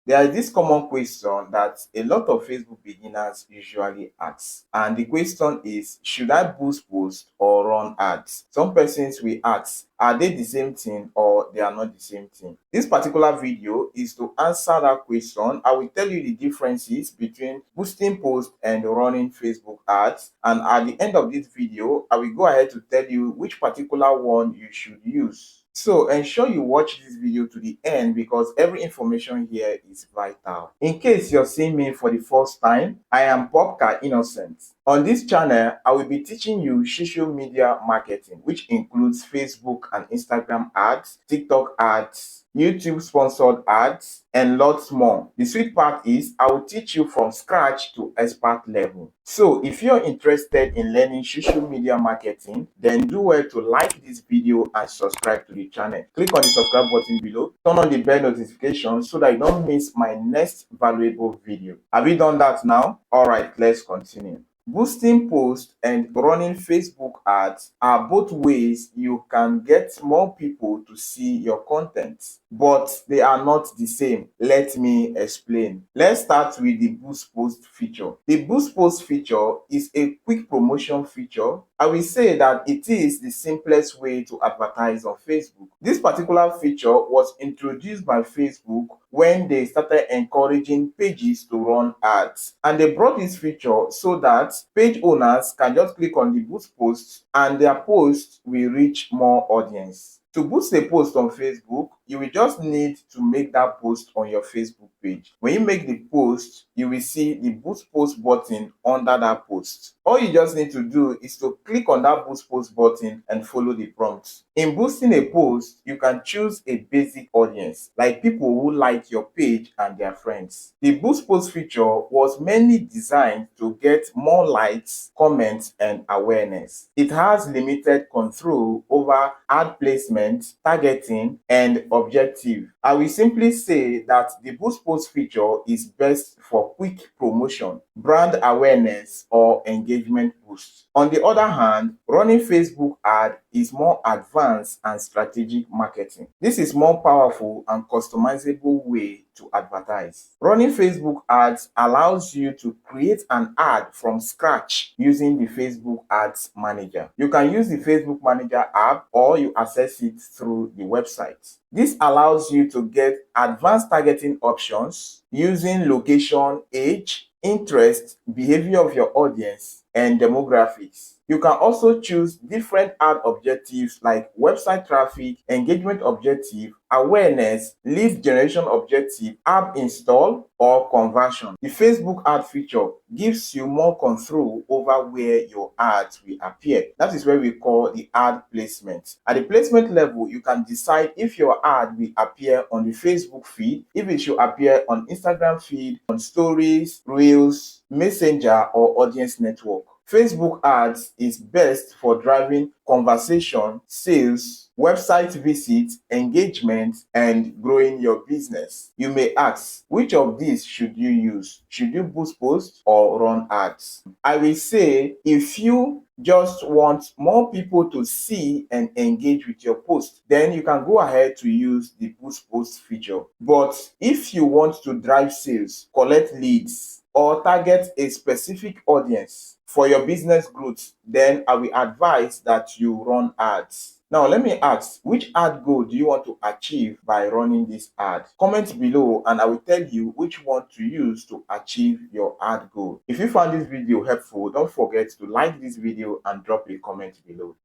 There is this common question that a lot of Facebook beginners usually ask, and the question is, should I boost posts or run ads? Some persons will ask, are they the same thing or they are not the same thing? This particular video is to answer that question. I will tell you the differences between boosting posts and running Facebook ads, and at the end of this video, I will go ahead to tell you which particular one you should use. So ensure you watch this video to the end because every information here is vital. In case you're seeing me for the first time, I am Popka Innocent. On this channel, I will be teaching you social media marketing, which includes Facebook and Instagram ads, TikTok ads, YouTube sponsored ads, and lots more. The sweet part is I will teach you from scratch to expert level. So if you're interested in learning social media marketing, then do well to like this video and subscribe to the channel. Click on the subscribe button below, turn on the bell notification so that you don't miss my next valuable video. Have you done that now? Alright, let's continue. Boosting posts and running Facebook ads are both ways you can get more people to see your content, but they are not the same. Let me explain. Let's start with the boost post feature. The boost post feature is a quick promotion feature. I will say that it is the simplest way to advertise on Facebook. This particular feature was introduced by Facebook when they started encouraging pages to run ads, and they brought this feature so that page owners can just click on the boost posts and their posts will reach more audience. To boost a post on Facebook, you will just need to make that post on your Facebook page. When you make the post, you will see the boost post button under that post. All you just need to do is to click on that boost post button and follow the prompts. In boosting a post, you can choose a basic audience, like people who like your page and their friends. The boost post feature was mainly designed to get more likes, comments, and awareness. It has limited control over ad placement, targeting, and objective. I will simply say that the boost post feature is best for quick promotion, brand awareness, or engagement boost. On the other hand, running Facebook ad is more advanced and strategic marketing. This is more powerful and customizable way to advertise. Running Facebook ads allows you to create an ad from scratch using the Facebook Ads Manager. You can use the Facebook Manager app or you access it through the website. This allows you to get advanced targeting options using location, age, interest, behavior of your audience, and demographics. You can also choose different ad objectives like website traffic, engagement objective, awareness, lead generation objective, app install, or conversion. The Facebook ad feature gives you more control over where your ads will appear. That is where we call the ad placement. At the placement level, you can decide if your ad will appear on the Facebook feed, if it should appear on Instagram feed, on stories, reels, messenger, or audience network. Facebook ads is best for driving conversation, sales, website visits, engagement, and growing your business. You may ask, which of these should you use? Should you boost posts or run ads? I will say, if you just want more people to see and engage with your post, then you can go ahead to use the boost post feature. But if you want to drive sales, collect leads, or target a specific audience for your business growth, then I will advise that you run ads. Now, let me ask, which ad goal do you want to achieve by running this ad? Comment below and I will tell you which one to use to achieve your ad goal. If you found this video helpful, don't forget to like this video and drop a comment below.